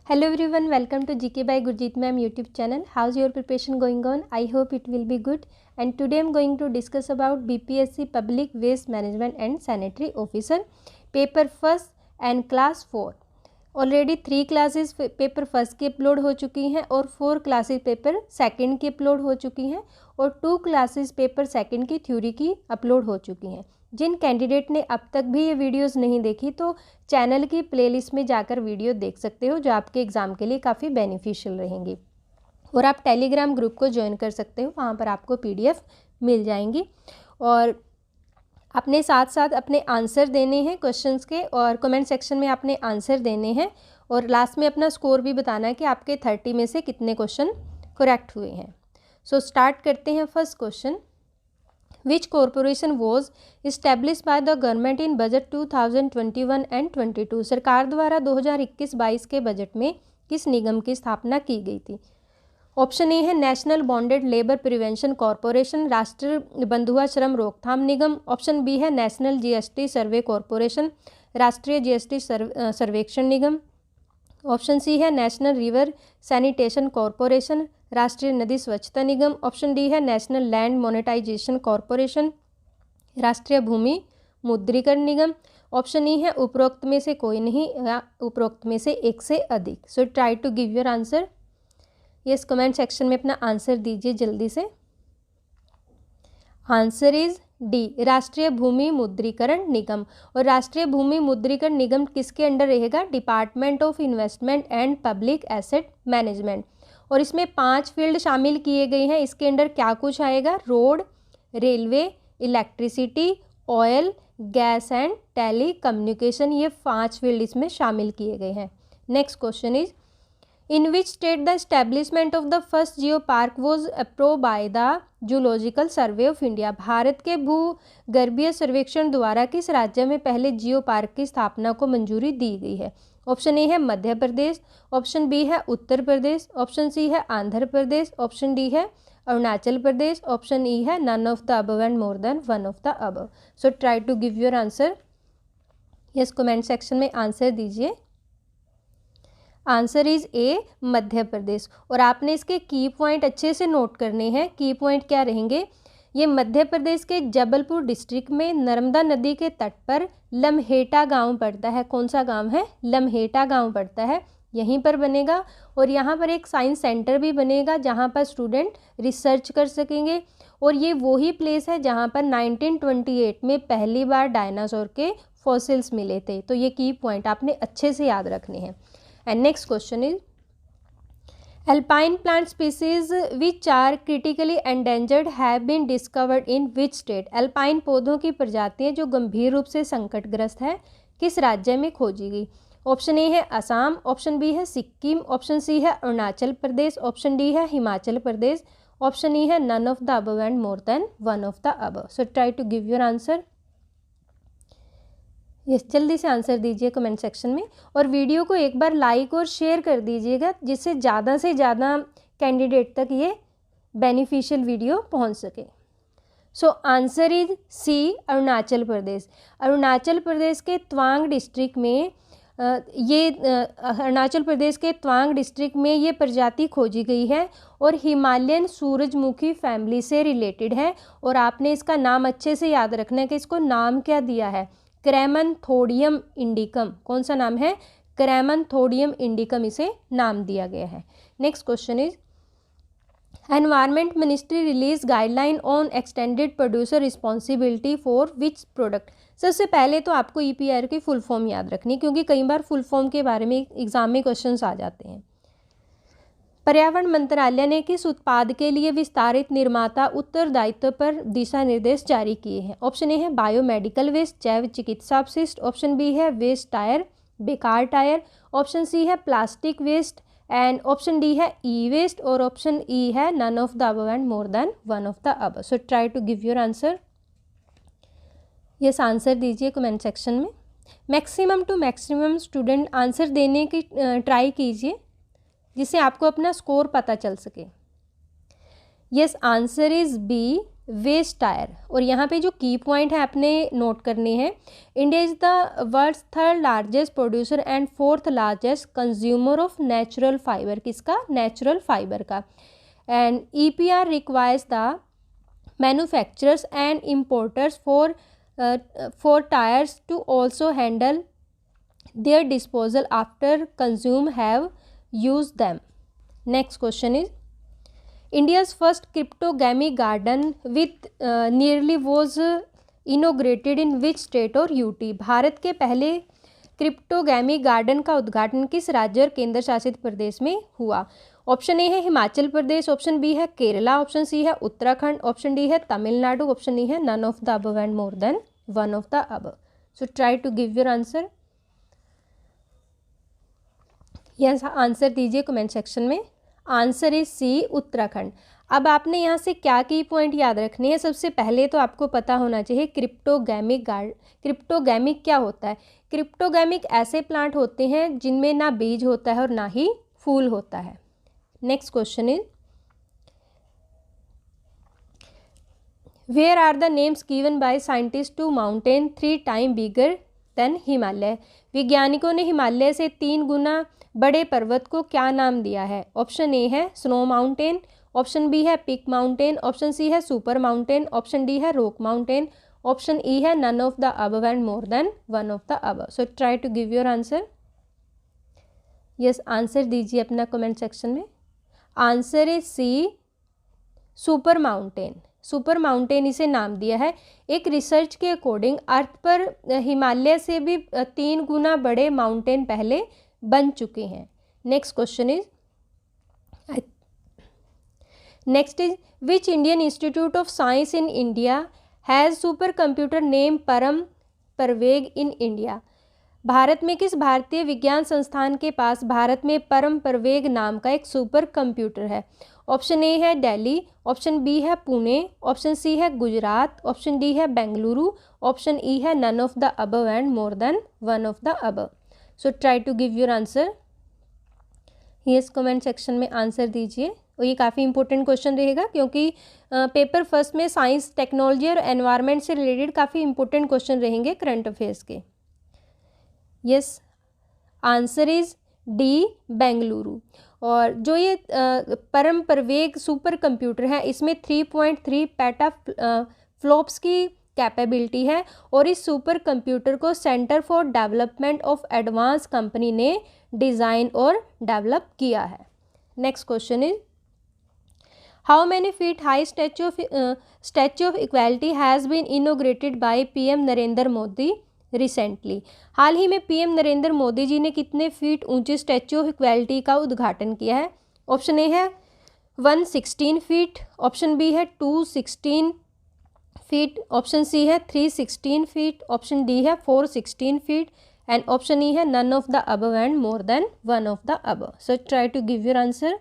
Hello everyone, welcome to GK by Gurjeet Ma'am YouTube channel. How's your preparation going on? I hope it will be good. And today I'm going to discuss about BPSC Public Waste Management and Sanitary Officer paper first and class 4. Already 3 classes paper first की upload हो चुकी हैं और 4 classes paper second की upload हो चुकी हैं और 2 क्लासेस पेपर सेकंड की थ्योरी की अपलोड हो चुकी हैं. जिन कैंडिडेट ने अब तक भी ये वीडियोस नहीं देखी तो चैनल की प्लेलिस्ट में जाकर वीडियो देख सकते हो, जो आपके एग्ज़ाम के लिए काफ़ी बेनिफिशियल रहेंगी. और आप टेलीग्राम ग्रुप को ज्वाइन कर सकते हो, वहाँ पर आपको PDF मिल जाएंगी. और अपने साथ साथ अपने आंसर देने हैं क्वेश्चंस के, और कमेंट सेक्शन में आपने आंसर देने हैं और लास्ट में अपना स्कोर भी बताना है कि आपके 30 में से कितने क्वेश्चन करेक्ट हुए हैं. सो स्टार्ट करते हैं. First question, which corporation was establish by the government in budget 2021 and 22. सरकार द्वारा 2021-22 के बजट में किस निगम की स्थापना की गई थी? ऑप्शन ए है national bonded labour prevention corporation, राष्ट्रीय बंधुआ श्रम रोकथाम निगम. ऑप्शन बी है नेशनल GST सर्वे कॉरपोरेशन, राष्ट्रीय GST सर्वेक्षण निगम. ऑप्शन सी है नेशनल रिवर सैनिटेशन कॉरपोरेशन, राष्ट्रीय नदी स्वच्छता निगम. ऑप्शन डी है नेशनल लैंड मोनेटाइजेशन कॉरपोरेशन, राष्ट्रीय भूमि मुद्रीकरण निगम. ऑप्शन ई है उपरोक्त में से कोई नहीं या उपरोक्त में से एक से अधिक. So try to give your answer. Yes, comment section में अपना आंसर दीजिए जल्दी से. आंसर इज डी, राष्ट्रीय भूमि मुद्रीकरण निगम. और राष्ट्रीय भूमि मुद्रीकरण निगम किसके अंडर रहेगा? Department of investment and public asset management. और इसमें 5 फील्ड शामिल किए गए हैं. इसके अंडर क्या कुछ आएगा? Road, railway, electricity, oil, gas and telecommunication. ये 5 फील्ड इसमें शामिल किए गए हैं. Next question is, in which state the establishment of the first geopark was approved by the Zoological Survey of India. भारत के भूगर्भीय सर्वेक्षण द्वारा किस राज्य में पहले जियो पार्क की स्थापना को मंजूरी दी गई है? ऑप्शन ए है मध्य प्रदेश, ऑप्शन बी है उत्तर प्रदेश, ऑप्शन सी है आंध्र प्रदेश, ऑप्शन डी है अरुणाचल प्रदेश, ऑप्शन ई है none of the above and more than one of the above. So try to give your answer. Yes, comment section में आंसर दीजिए. Answer is A, Madhya Pradesh. और आपने इसके की पॉइंट अच्छे से नोट करने हैं. की पॉइंट क्या रहेंगे? ये मध्य प्रदेश के जबलपुर डिस्ट्रिक्ट में नर्मदा नदी के तट पर लम्हेटा गांव पड़ता है. कौन सा गांव है? लम्हेटा गांव पड़ता है. यहीं पर बनेगा और यहाँ पर एक साइंस सेंटर भी बनेगा जहाँ पर स्टूडेंट रिसर्च कर सकेंगे. और ये वही प्लेस है जहाँ पर 1928 में पहली बार डायनासोर के फॉसिल्स मिले थे. तो ये की पॉइंट आपने अच्छे से याद रखने हैं. And next question is, alpine plant species which are critically endangered have been discovered in which state? alpine पौधों की प्रजातियां जो गंभीर रूप से संकटग्रस्त है किस राज्य में खोजी गई? ऑप्शन ए है असम, ऑप्शन बी है सिक्किम, ऑप्शन सी है अरुणाचल प्रदेश, ऑप्शन डी है हिमाचल प्रदेश, ऑप्शन ई है none of the above and more than one of the above. So try to give your answer. Yes, जल्दी से आंसर दीजिए कमेंट सेक्शन में. और वीडियो को एक बार लाइक और शेयर कर दीजिएगा जिससे ज़्यादा से ज़्यादा कैंडिडेट तक ये बेनिफिशियल वीडियो पहुंच सके. So answer is C, Arunachal Pradesh. Arunachal Pradesh के तवांग डिस्ट्रिक्ट में अरुणाचल प्रदेश के तवांग डिस्ट्रिक्ट में ये प्रजाति खोजी गई है और हिमालयन सूरजमुखी फैमिली से रिलेटेड है. और आपने इसका नाम अच्छे से याद रखना है कि इसको नाम क्या दिया है? क्रेमैंथोडियम इंडिकम. कौन सा नाम है? क्रेमैंथोडियम इंडिकम इसे नाम दिया गया है. Next question is, environment ministry release guideline on extended producer responsibility for which product. सबसे पहले तो आपको EPR की फुल फॉर्म याद रखनी, क्योंकि कई बार फुल फॉर्म के बारे में एग्जाम में क्वेश्चंस आ जाते हैं. पर्यावरण मंत्रालय ने किस उत्पाद के लिए विस्तारित निर्माता उत्तरदायित्व पर दिशा निर्देश जारी किए हैं? ऑप्शन ए है बायोमेडिकल वेस्ट, जैव चिकित्सा अपशिष्ट, ऑप्शन बी है वेस्ट टायर, बेकार टायर, ऑप्शन सी है plastic waste and option D है ई वेस्ट, और ऑप्शन ई है none of the above and more than one of the above. So try to give your answer. Yes, answer दीजिए comment section में. Maximum to maximum student answer देने की try कीजिए जिससे आपको अपना स्कोर पता चल सके. Yes, answer is B, waste tyre. और यहाँ पे जो की पॉइंट है आपने नोट करने हैं, India is the world's third largest producer and fourth largest consumer of natural fibre. किसका? नेचुरल फाइबर का। And EPR requires the manufacturers and importers for tyres to also handle their disposal after consume have use them. Next question is India's first cryptogamy garden with nearly was inaugurated in which state और UT? Bharat के पहले cryptogamy garden का उद्घाटन किस राज्य और केंद्र शासित प्रदेश में हुआ? ऑप्शन ए है हिमाचल प्रदेश, ऑप्शन बी है केरला, ऑप्शन सी है उत्तराखंड, ऑप्शन डी है तमिलनाडु, ऑप्शन ई है none of the above and more than one of the above. So try to give your answer. Yes, answer दीजिए कमेंट सेक्शन में। Answer is सी, उत्तराखंड। अब आपने यहाँ से क्या की पॉइंट याद रखनी है? सबसे पहले तो आपको पता होना चाहिए क्रिप्टोगैमिक क्या होता है। क्रिप्टोगैमिक ऐसे प्लांट होते हैं जिनमें ना बीज होता है और ना ही फूल होता है। Next question is where are the names given by scientist to mountain 3 times bigger than Himalaya? वैज्ञानिकों ने हिमालय से 3 गुना बड़े पर्वत को क्या नाम दिया है? ऑप्शन ए है स्नो माउंटेन, ऑप्शन बी है पिक माउंटेन, ऑप्शन सी है सुपर माउंटेन, ऑप्शन डी है रॉक माउंटेन, ऑप्शन ई है none of the above and more than one of the above. So try to give your answer. Yes, answer दीजिए अपना comment section में। Answer is C, super mountain. Super mountain इसे नाम दिया है। एक research के अकॉर्डिंग अर्थ पर हिमालय से भी 3 गुना बड़े माउंटेन पहले बन चुके हैं। Next question is which Indian institute of science in India has super computer name परम परवेग इन इंडिया? भारत में किस भारतीय विज्ञान संस्थान के पास भारत में परम परवेग नाम का एक सुपर कंप्यूटर है? ऑप्शन ए है दिल्ली, ऑप्शन बी है पुणे, ऑप्शन सी है गुजरात, ऑप्शन डी है बेंगलुरु, ऑप्शन ई है none of the above and more than one of the above. So try to give your answer. Yes, comment section में answer दीजिए। और ये काफ़ी इंपॉर्टेंट क्वेश्चन रहेगा क्योंकि पेपर फर्स्ट में साइंस, टेक्नोलॉजी और एनवायरनमेंट से रिलेटेड काफ़ी इंपॉर्टेंट क्वेश्चन रहेंगे करंट अफेयर्स के। Yes, answer is D, Bengaluru. और जो ये परम परवेग सुपर कंप्यूटर है इसमें 3.3 पेटा फ्लॉप्स की कैपेबिलिटी है और इस सुपर कंप्यूटर को centre for development of advance company ने डिज़ाइन और डेवलप किया है। Next question is how many feet high statue of equality has been inaugurated by PM Narendra Modi recently? हाल ही में PM नरेंद्र मोदी जी ने कितने फीट ऊंचे स्टैच्यू ऑफ इक्वालिटी का उद्घाटन किया है? ऑप्शन ए है 116 फीट, ऑप्शन बी है 216 फीट, ऑप्शन सी है 316 फीट, ऑप्शन डी है 416 फीट एंड ऑप्शन ई है none of the above and more than one of the above. So try to give your answer.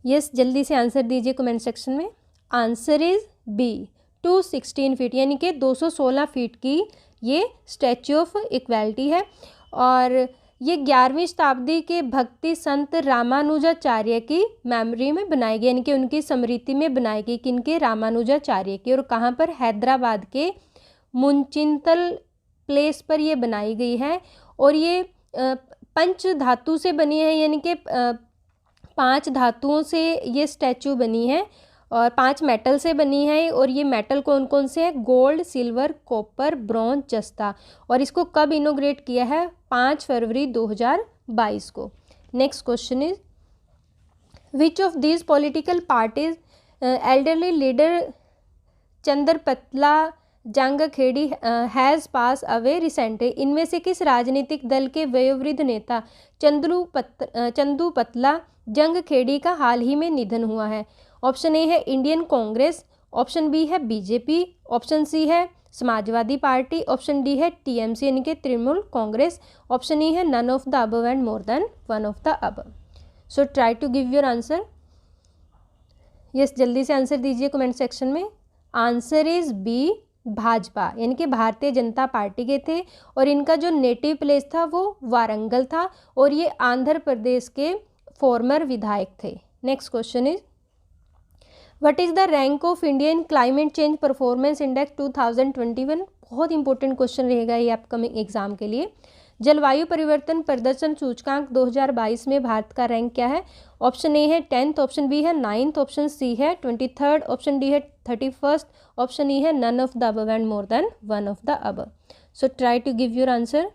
Yes, जल्दी से answer दीजिए comment section में। Answer is B, 216 feet, यानी कि 216 feet की ये स्टैच्यू ऑफ इक्वालिटी है। और ये 11वीं शताब्दी के भक्ति संत रामानुजाचार्य की मेमोरी में बनाई गई, यानी कि उनकी स्मृति में बनाई गई। किनके? रामानुजाचार्य की। और कहाँ पर? हैदराबाद के मुंचिंतल प्लेस पर ये बनाई गई है। और ये पंच धातु से बनी है, यानी कि 5 धातुओं से ये स्टैचू बनी है और 5 मेटल से बनी है। और ये मेटल कौन कौन से हैं? गोल्ड, सिल्वर, कॉपर, ब्रॉन्ज, जस्ता। और इसको कब इनोग्रेट किया है? 5 फरवरी 2022 को। Next question is which of these political parties elderly leader Chandrapatla Jangareddy has passed away recently? इनमें से किस राजनीतिक दल के वयोवृद्ध नेता चंदू पतला जंगखेड़ी का हाल ही में निधन हुआ है? ऑप्शन ए है इंडियन कांग्रेस, ऑप्शन बी है बीजेपी, ऑप्शन सी है समाजवादी पार्टी, ऑप्शन डी है TMC यानी कि तृणमूल कांग्रेस, ऑप्शन ई है none of the above and more than one of the above. So try to give your answer. Yes, जल्दी से answer दीजिए comment section में। Answer is B, Bhajpa, यानी कि भारतीय जनता पार्टी के थे। और इनका जो नेटिव प्लेस था वो वारंगल था और ये आंध्र प्रदेश के फॉर्मर विधायक थे। Next question is what is the rank of India in climate change performance index 2021? बहुत इंपॉर्टेंट क्वेश्चन रहेगा ये अपकमिंग एग्जाम के लिए। जलवायु परिवर्तन प्रदर्शन सूचकांक 2022 में भारत का रैंक क्या है? ऑप्शन ए है 10th, ऑप्शन बी है 9th, ऑप्शन सी है 23rd, ऑप्शन डी है 31st, ऑप्शन ई है none of the above and more than one of the above. So try to give your answer.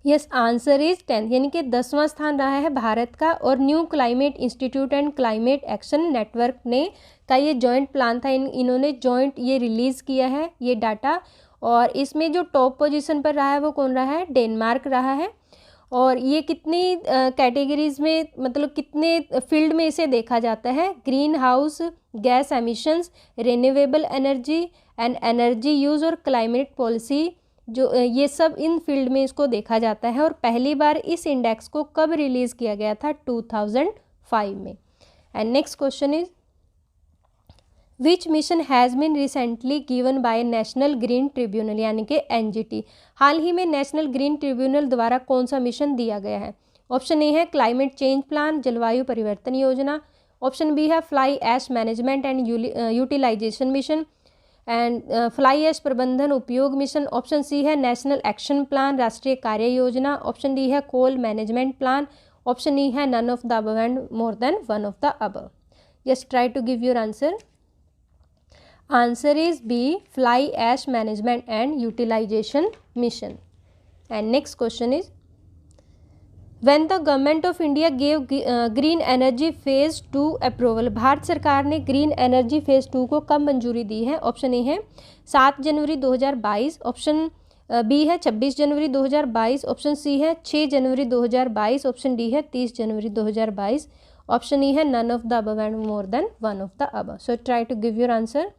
Yes, answer is 10th, यानी कि 10वां स्थान रहा है भारत का। और new climate institute and climate action network ने का ये जॉइंट प्लान था, इन्होंने जॉइंट ये रिलीज़ किया है ये डाटा। और इसमें जो टॉप पोजीशन पर रहा है वो कौन रहा है? डेनमार्क रहा है। और ये कितनी कैटेगरीज में, मतलब कितने फील्ड में इसे देखा जाता है? Green house gas emissions, renewable energy and energy use और क्लाइमेट पॉलिसी, जो ये सब इन फील्ड में इसको देखा जाता है। और पहली बार इस इंडेक्स को कब रिलीज़ किया गया था? 2005 में। And next question is which mission has been recently given by National Green Tribunal, यानी कि एनजीटी। हाल ही में नेशनल ग्रीन ट्रिब्यूनल द्वारा कौन सा मिशन दिया गया है? ऑप्शन ए है क्लाइमेट चेंज प्लान, जलवायु परिवर्तन योजना, ऑप्शन बी है fly ash management and utilization mission and fly ash प्रबंधन उपयोग मिशन, ऑप्शन सी है नेशनल एक्शन प्लान, राष्ट्रीय कार्य योजना, ऑप्शन डी है coal management plan, option E है none of the above and more than one of the above. Just try to give your answer. Answer is B, fly ash management and utilization mission. And next question is when the government of India gave green energy phase 2 approval, Bharat सरकार ने green energy phase 2 को कब मंजूरी दी है? Option A है 7 जनवरी 2022, option B है 26 जनवरी 2022, option C है 6 जनवरी 2022, option D है 30 जनवरी 2022, ऑप्शन ई है none of the above and more than one of the above. So try to give your answer.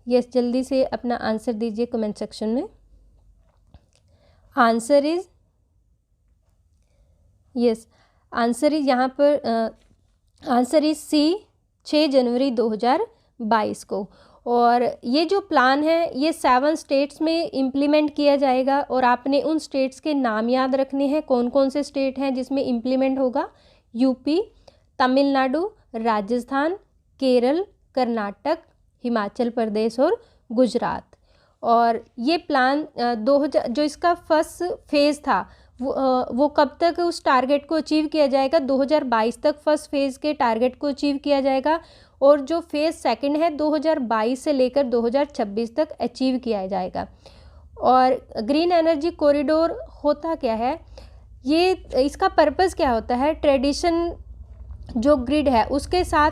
Yes, जल्दी से अपना आंसर दीजिए कमेंट सेक्शन में। Answer is yes, answer is यहाँ पर आंसर इज सी, 6 जनवरी 2022 को। और ये जो प्लान है ये 7 स्टेट्स में इम्प्लीमेंट किया जाएगा। और आपने उन स्टेट्स के नाम याद रखने हैं, कौन कौन से स्टेट हैं जिसमें इम्प्लीमेंट होगा? यूपी, तमिलनाडु, राजस्थान, केरल, कर्नाटक, हिमाचल प्रदेश और गुजरात। और ये प्लान 2000 जो इसका फर्स्ट फेज़ था वो कब तक उस टारगेट को अचीव किया जाएगा? 2022 तक फर्स्ट फेज़ के टारगेट को अचीव किया जाएगा। और जो फेज़ सेकंड है 2022 से लेकर 2026 तक अचीव किया जाएगा। और ग्रीन एनर्जी कॉरिडोर होता क्या है? ये इसका पर्पस क्या होता है? ट्रेडिशन जो ग्रिड है उसके साथ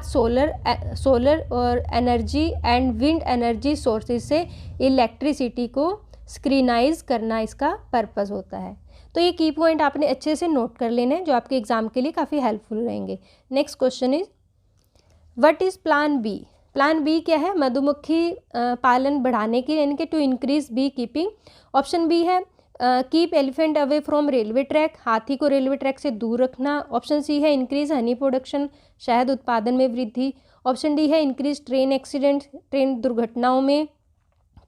सोलर और energy and wind energy sources से इलेक्ट्रिसिटी को स्क्रीनाइज करना इसका पर्पस होता है। तो ये की पॉइंट आपने अच्छे से नोट कर लेने हैं जो आपके एग्जाम के लिए काफ़ी हेल्पफुल रहेंगे। Next question is what is plan B? Plan B क्या है? मधुमक्खी पालन बढ़ाने के, यानी कि to increase bee keeping. Option B है keep elephant away from railway track, हाथी को रेलवे ट्रैक से दूर रखना। ऑप्शन सी है इंक्रीज हनी प्रोडक्शन, शहद उत्पादन में वृद्धि। ऑप्शन डी है इंक्रीज ट्रेन एक्सीडेंट, ट्रेन दुर्घटनाओं में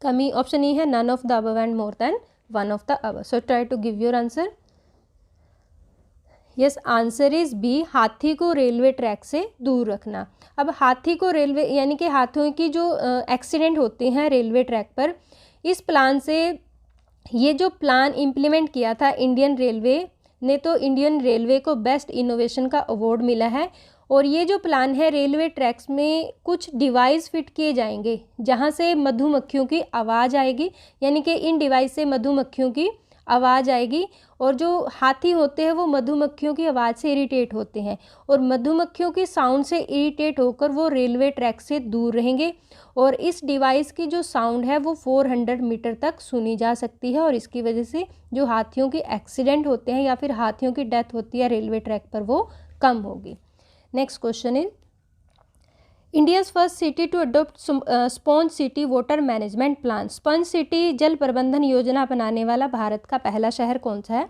कमी। ऑप्शन ई है none of the above and more than one of the above. So try to give your answer. Yes, answer is B, हाथी को रेलवे ट्रैक से दूर रखना। अब हाथी को रेलवे, यानी कि हाथियों की जो एक्सीडेंट होते हैं रेलवे ट्रैक पर, इस प्लान से ये जो प्लान इम्प्लीमेंट किया था इंडियन रेलवे ने, तो इंडियन रेलवे को बेस्ट इनोवेशन का अवार्ड मिला है। और ये जो प्लान है, रेलवे ट्रैक्स में कुछ डिवाइस फिट किए जाएंगे जहाँ से मधुमक्खियों की आवाज़ आएगी, यानी कि इन डिवाइस से मधुमक्खियों की आवाज़ आएगी। और जो हाथी होते हैं वो मधुमक्खियों की आवाज़ से इरिटेट होते हैं, और मधुमक्खियों की साउंड से इरिटेट होकर वो रेलवे ट्रैक से दूर रहेंगे। और इस डिवाइस की जो साउंड है वो 400 मीटर तक सुनी जा सकती है। और इसकी वजह से जो हाथियों के एक्सीडेंट होते हैं या फिर हाथियों की डेथ होती है रेलवे ट्रैक पर, वो कम होगी। Next question is India's first city to adopt sponge city water management plan. Sponge city जल प्रबंधन योजना अपनाने वाला भारत का पहला शहर कौन सा है?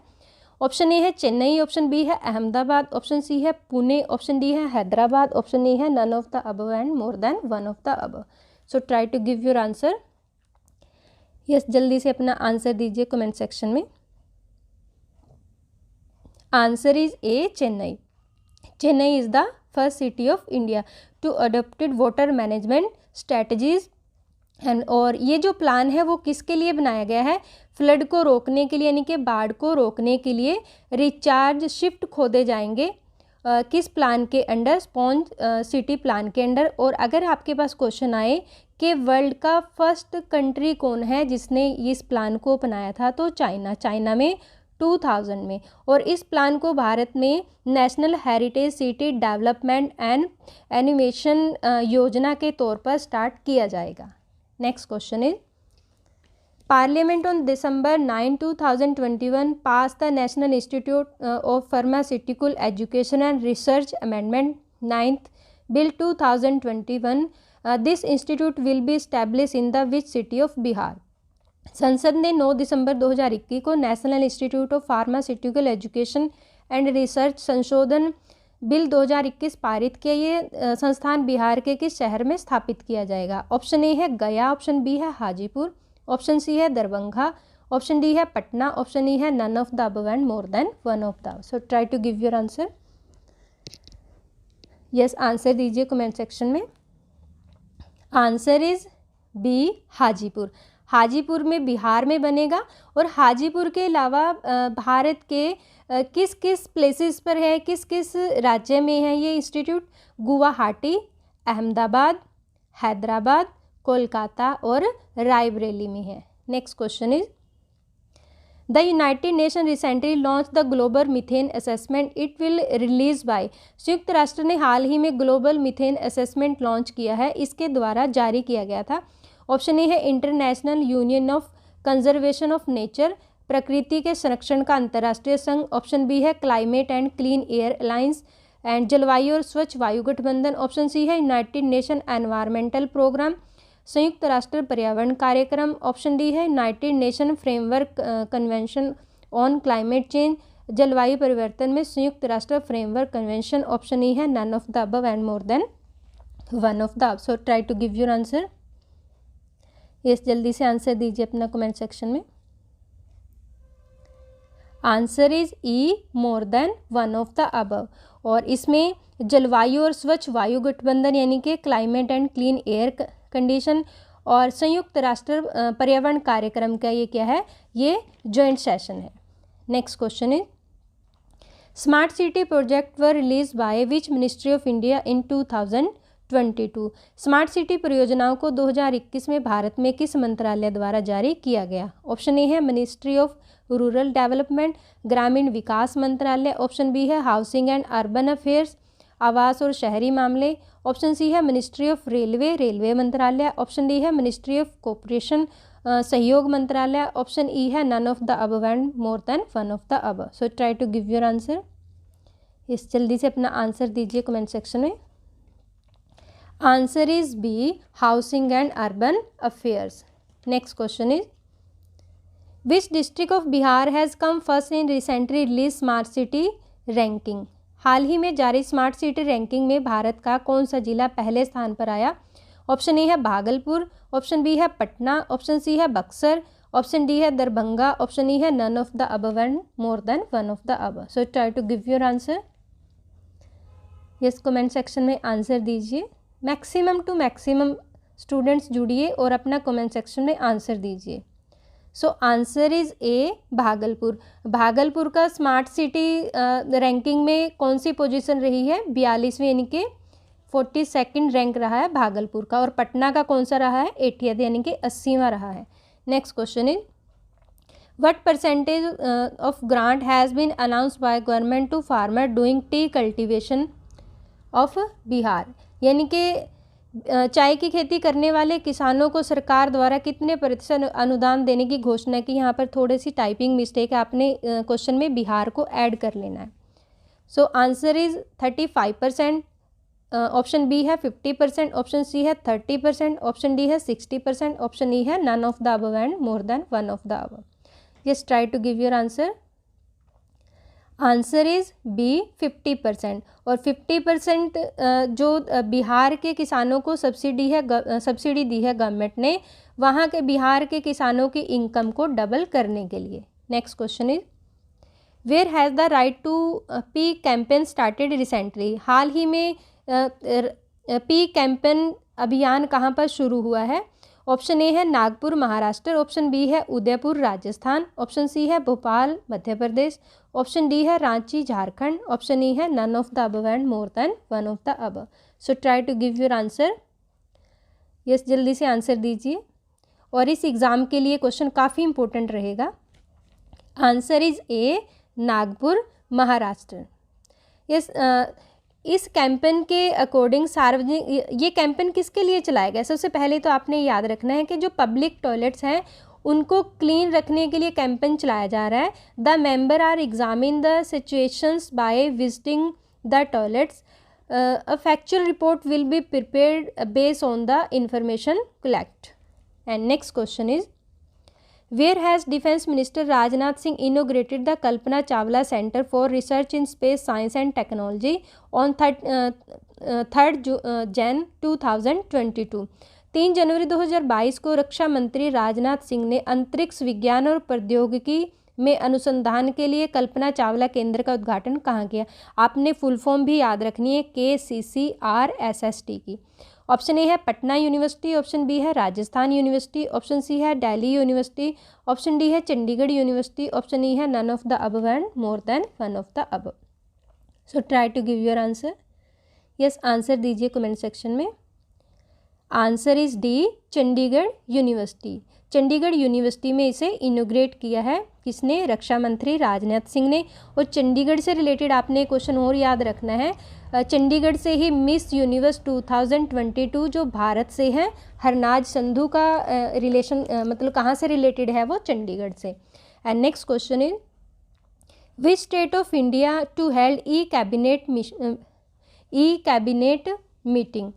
ऑप्शन ए है चेन्नई, ऑप्शन बी है अहमदाबाद, ऑप्शन सी है पुणे, ऑप्शन डी है हैदराबाद, ऑप्शन ई है none of the above and more than one of the above. So try to give your answer. Yes, जल्दी से अपना आंसर दीजिए कमेंट सेक्शन में। Answer is A, Chennai. Chennai is the first city of India to adopted water management strategies and, और ये जो plan है वो किसके लिए बनाया गया है? फ्लड को रोकने के लिए, यानी कि बाढ़ को रोकने के लिए रिचार्ज शिफ्ट खोदे जाएंगे किस प्लान के अंडर? स्पॉन्ज सिटी प्लान के अंडर। और अगर आपके पास क्वेश्चन आए कि वर्ल्ड का फर्स्ट कंट्री कौन है जिसने इस प्लान को अपनाया था, तो चाइना में 2000 में। और इस प्लान को भारत में national heritage city development and animation योजना के तौर पर स्टार्ट किया जाएगा। Next question is, parliament on December 9, 2021 passed the National Institute of Pharmaceutical Education and Research Amendment 9th Bill 2021. This institute will be established in the which city of Bihar? संसद ने 9 दिसंबर 2021 को national institute of pharmaceutical education and research संशोधन bill 2021 पारित किया। ये संस्थान बिहार के किस शहर में स्थापित किया जाएगा? ऑप्शन ए है गया, ऑप्शन बी है हाजीपुर, ऑप्शन सी है दरभंगा, ऑप्शन डी है पटना, ऑप्शन ई है none of the above and more than one of the. So try to give your answer. Yes, answer दीजिए कमेंट सेक्शन में। Answer is B, Hajipur. Hajipur में बिहार में बनेगा। और हाजीपुर के अलावा भारत के किस किस प्लेसेस पर है, किस किस राज्य में है ये इंस्टीट्यूट? गुवाहाटी, अहमदाबाद, हैदराबाद, कोलकाता और रायबरेली में है। Next question is, the United nation recently launch the global methane assessment it will release by. संयुक्त राष्ट्र ने हाल ही में ग्लोबल मीथेन असेसमेंट लॉन्च किया है, इसके द्वारा जारी किया गया था। ऑप्शन ए है international union of conservation of nature, प्रकृति के संरक्षण का अंतर्राष्ट्रीय संघ। ऑप्शन बी है climate and clean air alliance and, जलवायु और स्वच्छ वायु गठबंधन। ऑप्शन सी है यूनाइटेड नेशन एनवायरमेंटल प्रोग्राम, संयुक्त राष्ट्र पर्यावरण कार्यक्रम। ऑप्शन डी है United nation framework convention on climate change, जलवायु परिवर्तन में संयुक्त राष्ट्र फ्रेमवर्क कन्वेंशन। ऑप्शन ई है none of the above and more than one of the. So try to give your answer. Yes, जल्दी से आंसर दीजिए अपना कमेंट सेक्शन में। Answer is E, more than one of the above. और इसमें जलवायु और स्वच्छ वायु गठबंधन यानी कि climate and clean air condition और संयुक्त राष्ट्र पर्यावरण कार्यक्रम का ये क्या है? ये जॉइंट सेशन है। Next question is, smart city project were release by which ministry of India in 2022? Smart city परियोजनाओं को 2021 में भारत में किस मंत्रालय द्वारा जारी किया गया? ऑप्शन ए है मिनिस्ट्री ऑफ रूरल डेवलपमेंट, ग्रामीण विकास मंत्रालय। ऑप्शन बी है हाउसिंग एंड अर्बन अफेयर्स, आवास और शहरी मामले। ऑप्शन सी है मिनिस्ट्री ऑफ रेलवे, रेलवे मंत्रालय। ऑप्शन डी है मिनिस्ट्री ऑफ कोऑपरेशन, सहयोग मंत्रालय। ऑप्शन ई है none of the above and more than one of the above. So try to give your answer. इस जल्दी से अपना आंसर दीजिए कमेंट सेक्शन में। Answer is B, housing and urban affairs. Next question is, which district of Bihar has come first in recently released smart city ranking? हाल ही में जारी स्मार्ट सिटी रैंकिंग में भारत का कौन सा जिला पहले स्थान पर आया? ऑप्शन ए है भागलपुर, ऑप्शन बी है पटना, ऑप्शन सी है बक्सर, ऑप्शन डी है दरभंगा, ऑप्शन ई है none of the above and more than one of the above. So try to give your answer. Yes, comment section में आंसर दीजिए। Maximum to maximum students जुड़िए और अपना comment section में answer दीजिए। So answer is A, Bhagalpur. Bhagalpur का smart city ranking में कौन सी पोजीशन रही है? 42वीं, यानी कि 42nd रैंक रहा है भागलपुर का। और पटना का कौन सा रहा है? 80th, यानी कि 80वां रहा है। Next question is, what percentage of grant has been announced by government to farmer doing tea cultivation of Bihar? यानी कि चाय की खेती करने वाले किसानों को सरकार द्वारा कितने प्रतिशत अनुदान देने की घोषणा की? यहाँ पर थोड़ी सी टाइपिंग मिस्टेक है, आपने क्वेश्चन में बिहार को ऐड कर लेना है। So answer is 35%, option B है 50%, ऑप्शन सी है 30%, ऑप्शन डी है 60%, ऑप्शन ई है none of the above and more than one of the above. Just try to give your answer. Answer is B, 50%। और 50% जो बिहार के किसानों को subsidy दी है गवर्नमेंट ने, वहाँ के बिहार के किसानों की इनकम को डबल करने के लिए। Next question is, where has the right to pee campaign started recently? हाल ही में पी कैंपेन अभियान कहाँ पर शुरू हुआ है? ऑप्शन ए है नागपुर महाराष्ट्र, ऑप्शन बी है उदयपुर राजस्थान, ऑप्शन सी है भोपाल मध्य प्रदेश, ऑप्शन डी है रांची झारखंड, ऑप्शन ई है none of the above and more than one of the above. So try to give your answer. Yes, जल्दी से आंसर दीजिए। और इस एग्ज़ाम के लिए क्वेश्चन काफ़ी इंपॉर्टेंट रहेगा। Answer is a, Nagpur Maharashtra. Yes, इस कैंपेन के अकॉर्डिंग सार्वजनिक, ये कैंपेन किसके लिए चलाया गया? सबसे पहले तो आपने याद रखना है कि जो पब्लिक टॉयलेट्स हैं उनको क्लीन रखने के लिए कैंपेन चलाया जा रहा है। The member are examine the situations by visiting the toilets. A factual report will be prepared based on the information collect. And next question is, where has Defence Minister Rajnath Singh inaugurated the Kalpana Chawla Center for Research in Space Science and Technology on 3rd Jan 2022? 3 जनवरी 2022 को रक्षा मंत्री राजनाथ सिंह ने अंतरिक्ष विज्ञान और प्रौद्योगिकी में अनुसंधान के लिए कल्पना चावला केंद्र का उद्घाटन कहाँ किया? आपने फुल फॉर्म भी याद रखनी है, KCCRSST की। ऑप्शन ए है पटना यूनिवर्सिटी, ऑप्शन बी है राजस्थान यूनिवर्सिटी, ऑप्शन सी है दिल्ली यूनिवर्सिटी, ऑप्शन डी है चंडीगढ़ यूनिवर्सिटी, ऑप्शन ई है none of the above and more than one of the above. So try to give your answer. Yes, answer दीजिए comment section में। Answer is D, Chandigarh university. Chandigarh university में इसे इनोग्रेट किया है किसने? रक्षा मंत्री राजनाथ सिंह ने। और चंडीगढ़ से रिलेटेड आपने क्वेश्चन और याद रखना है, चंडीगढ़ से ही मिस यूनिवर्स 2022 जो भारत से है, हरनाज संधू का रिलेशन मतलब कहाँ से रिलेटेड है? वो चंडीगढ़ से। And next question is, which state of India to held the cabinet meeting?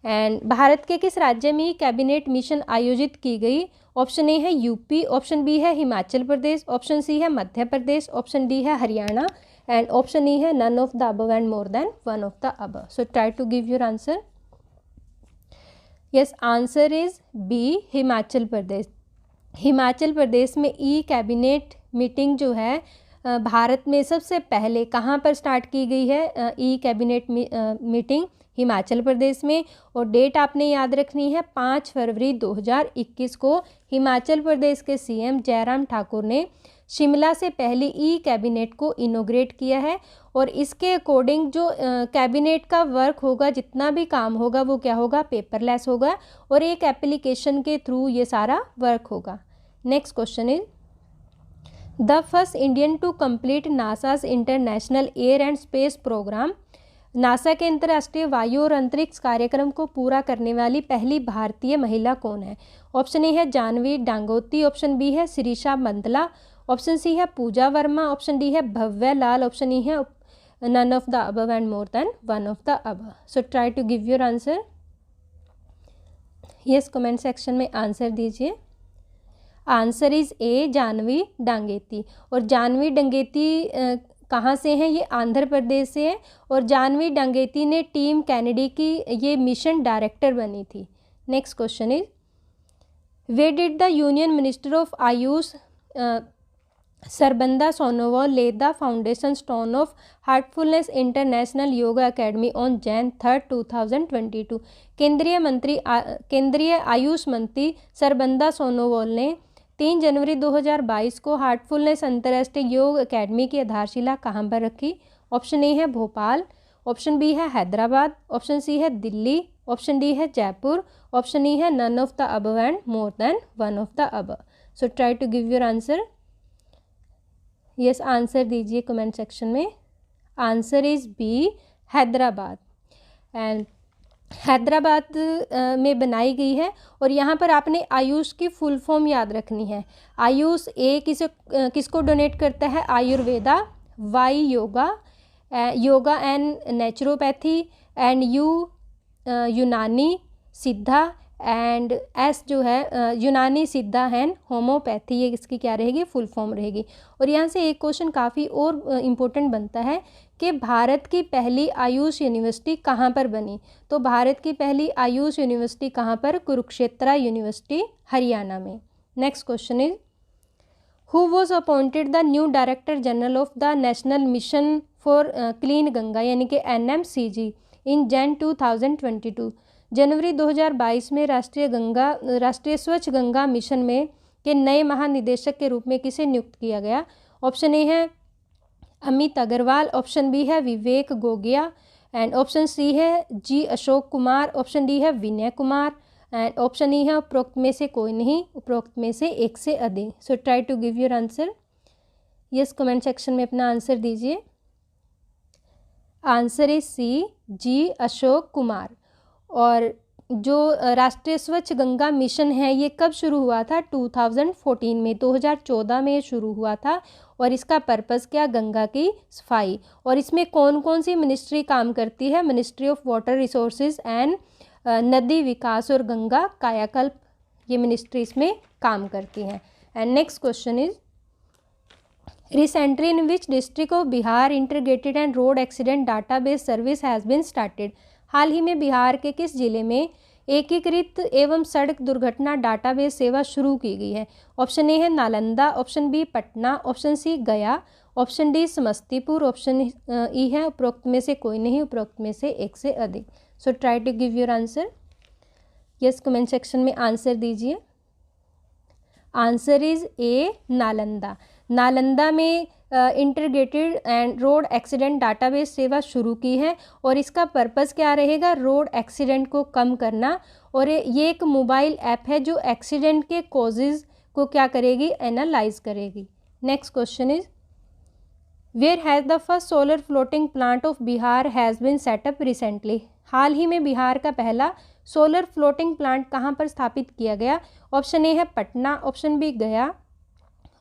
And Bharat के किस राज्य में कैबिनेट मिशन आयोजित की गई? ऑप्शन ए है यूपी, ऑप्शन बी है हिमाचल प्रदेश, ऑप्शन सी है मध्य प्रदेश, ऑप्शन डी है हरियाणा, एंड ऑप्शन ई है none of the above and more than one of the above. So try to give your answer. Yes, answer is B, Himachal Pradesh. Himachal Pradesh में e cabinet meeting जो है भारत में सबसे पहले कहाँ पर स्टार्ट की गई है? ई कैबिनेट मीटिंग हिमाचल प्रदेश में। और डेट आपने याद रखनी है 5 फरवरी 2021 को हिमाचल प्रदेश के सीएम जयराम ठाकुर ने शिमला से पहले ई कैबिनेट को इनोग्रेट किया है। और इसके अकॉर्डिंग जो कैबिनेट का वर्क होगा, जितना भी काम होगा वो क्या होगा? पेपरलेस होगा और एक एप्लीकेशन के थ्रू ये सारा वर्क होगा। Next question is, the first Indian to complete NASA's international air and space program. NASA के अंतर्राष्ट्रीय वायु और अंतरिक्ष कार्यक्रम को पूरा करने वाली पहली भारतीय महिला कौन है? ऑप्शन ए है जानवी डांगोती, ऑप्शन बी है शिरीषा बंदला, ऑप्शन सी है पूजा वर्मा, ऑप्शन डी है भव्य लाल, ऑप्शन ई है none of the above and more than one of the above. So try to give your answer. Yes, comment section में आंसर दीजिए। Answer is A, Jahnavi Dangeti. और जानवी डांगेती कहाँ से हैं? ये आंध्र प्रदेश से है। और जानवी डांगेती ने टीम कैनेडी की ये मिशन डायरेक्टर बनी थी। Next question is, way did the union minister of Ayush Sarbananda Sonowal lay the foundation stone of heartfulness international yoga academy on Jan 3, 2022। केंद्रीय आयुष मंत्री सरबंदा सोनोवाल ने 3 जनवरी 2022 को हार्टफुलनेस अंतर्राष्ट्रीय योग अकेडमी की आधारशिला कहाँ पर रखी? ऑप्शन ए है भोपाल, ऑप्शन बी है हैदराबाद, ऑप्शन सी है दिल्ली, ऑप्शन डी है जयपुर, ऑप्शन ई है none of the above and more than one of the above. So try to give your answer. Yes, answer दीजिए कमेंट सेक्शन में। Answer is B, Hyderabad. And Hyderabad में बनाई गई है। और यहाँ पर आपने आयुष की फुल फॉर्म याद रखनी है। आयुष ए किसको डोनेट करता है? Ayurveda, Y yoga, yoga and naturopathy, and Unani Siddha, and S जो है यूनानी सिद्धा एंड होम्योपैथी। ये इसकी क्या रहेगी? फुल फॉर्म रहेगी। और यहाँ से एक क्वेश्चन काफ़ी और इम्पोर्टेंट बनता है कि भारत की पहली आयुष यूनिवर्सिटी कहाँ पर बनी? तो भारत की पहली आयुष यूनिवर्सिटी कहाँ पर? कुरुक्षेत्र यूनिवर्सिटी, हरियाणा में। Next question is, who was appointed the new director general of the national mission for clean Ganga यानी कि NMCG? in Jan 2022. जनवरी 2022 में राष्ट्रीय स्वच्छ गंगा मिशन में के नए महानिदेशक के रूप में किसे नियुक्त किया गया? ऑप्शन ए है अमित अग्रवाल, ऑप्शन बी है विवेक गोगिया, एंड ऑप्शन सी है जी अशोक कुमार, ऑप्शन डी है Vinay Kumar, and option E है उपरोक्त में से कोई नहीं, उपरोक्त में से एक से अधिक. So try to give your answer. Yes, comment section में अपना आंसर दीजिए. Answer is C, G Ashok Kumar. और जो राष्ट्रीय स्वच्छ गंगा मिशन है ये कब शुरू हुआ था? 2014 में, 2014 में शुरू हुआ था. और इसका पर्पस क्या? गंगा की सफाई. और इसमें कौन कौन सी मिनिस्ट्री काम करती है? Ministry of water resources and नदी विकास और गंगा कायाकल्प, ये मिनिस्ट्री इसमें काम करती हैं. And next question is recently in which district of Bihar integrated and road accident database service has been started. हाल ही में बिहार के किस जिले में एकीकृत एवं सड़क दुर्घटना डाटाबेस सेवा शुरू की गई है? ऑप्शन ए है Nalanda, option B Patna, option C Gaya, option D Samastipur, option E है उपरोक्त में से कोई नहीं, उपरोक्त में से एक से अधिक. So try to give your answer. Yes, comment section में आंसर दीजिए. Answer is A Nalanda. Nalanda में integrated and road accident database सेवा शुरू की है और इसका पर्पस क्या रहेगा? रोड एक्सीडेंट को कम करना. और ये एक मोबाइल ऐप है जो एक्सीडेंट के कॉजेज़ को क्या करेगी? एनालाइज करेगी. Next question is where has the first solar floating plant of Bihar has been set up recently. हाल ही में बिहार का पहला सोलर फ्लोटिंग प्लांट कहाँ पर स्थापित किया गया? ऑप्शन ए है Patna, option B Gaya,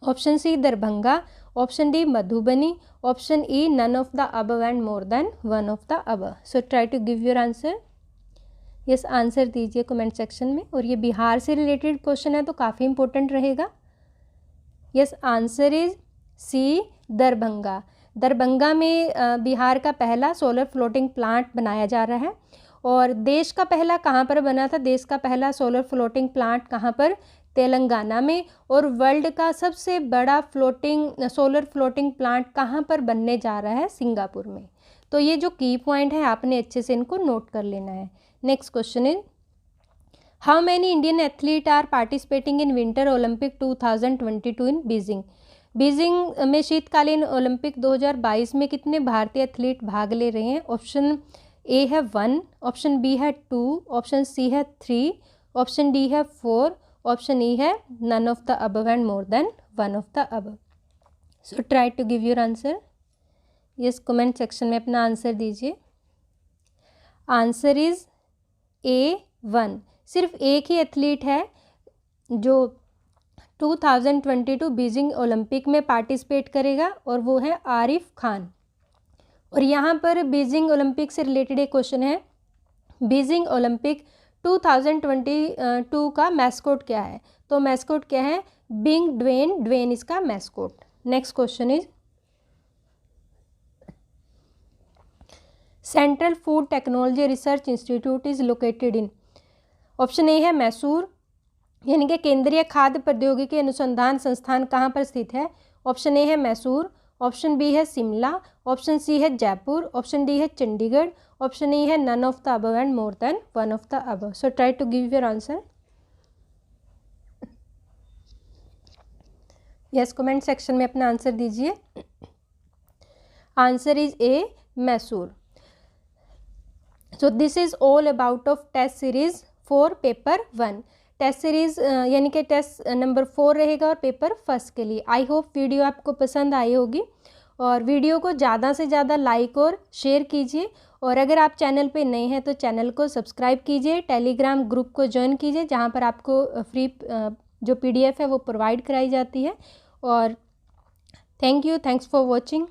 option C Darbhanga, option D Madhubani, option E none of the above and more than one of the above. So try to give your answer. Yes, answer दीजिए comment section में. और ये बिहार से related question है तो काफ़ी important रहेगा. Yes, answer is C Darbhanga. Darbhanga में बिहार का पहला सोलर फ्लोटिंग प्लांट बनाया जा रहा है. और देश का पहला कहाँ पर बना था? देश का पहला सोलर फ्लोटिंग प्लांट कहाँ पर? तेलंगाना में. और वर्ल्ड का सबसे बड़ा सोलर फ्लोटिंग प्लांट कहाँ पर बनने जा रहा है? सिंगापुर में. तो ये जो की पॉइंट है आपने अच्छे से इनको नोट कर लेना है. Next question is how many Indian athlete are participating in winter Olympic 2022 in Beijing. Beijing में शीतकालीन ओलंपिक 2022 में कितने भारतीय एथलीट भाग ले रहे हैं? ऑप्शन ए है 1, ऑप्शन बी है 2, ऑप्शन सी है 3, ऑप्शन डी है 4, ऑप्शन ई है none of the above and more than one of the above. So try to give your answer. Yes, comment section में अपना आंसर दीजिए. Answer is ए 1. सिर्फ एक ही एथलीट है जो 2022 बीजिंग ओलंपिक में पार्टिसिपेट करेगा और वो है आरिफ खान. और यहाँ पर बीजिंग ओलंपिक से रिलेटेड एक क्वेश्चन है. बीजिंग ओलंपिक 2022 का मैस्कोट क्या है? तो मैस्कोट क्या है? Bing Dwen. ड्वेन इसका mascot. Next question is central food technology research institute is located in. Option A है मैसूर, यानी कि केंद्रीय खाद्य प्रौद्योगिकी अनुसंधान संस्थान कहाँ पर स्थित है? ऑप्शन ए है मैसूर, ऑप्शन बी है शिमला, ऑप्शन सी है जयपुर, ऑप्शन डी है चंडीगढ़, ऑप्शन ई है none of the above and more than one of the above. So try to give your answer. Yes, comment section में अपना आंसर दीजिए. Answer is A Mysore. So this is all about of test series for paper 1. Test series यानी कि test number 4 रहेगा और paper first के लिए. I hope video आपको पसंद आई होगी और वीडियो को ज़्यादा से ज़्यादा लाइक और शेयर कीजिए. और अगर आप चैनल पे नए हैं तो चैनल को सब्सक्राइब कीजिए, टेलीग्राम ग्रुप को ज्वाइन कीजिए जहाँ पर आपको फ्री जो PDF है वो प्रोवाइड कराई जाती है. और थैंक्स फॉर वॉचिंग.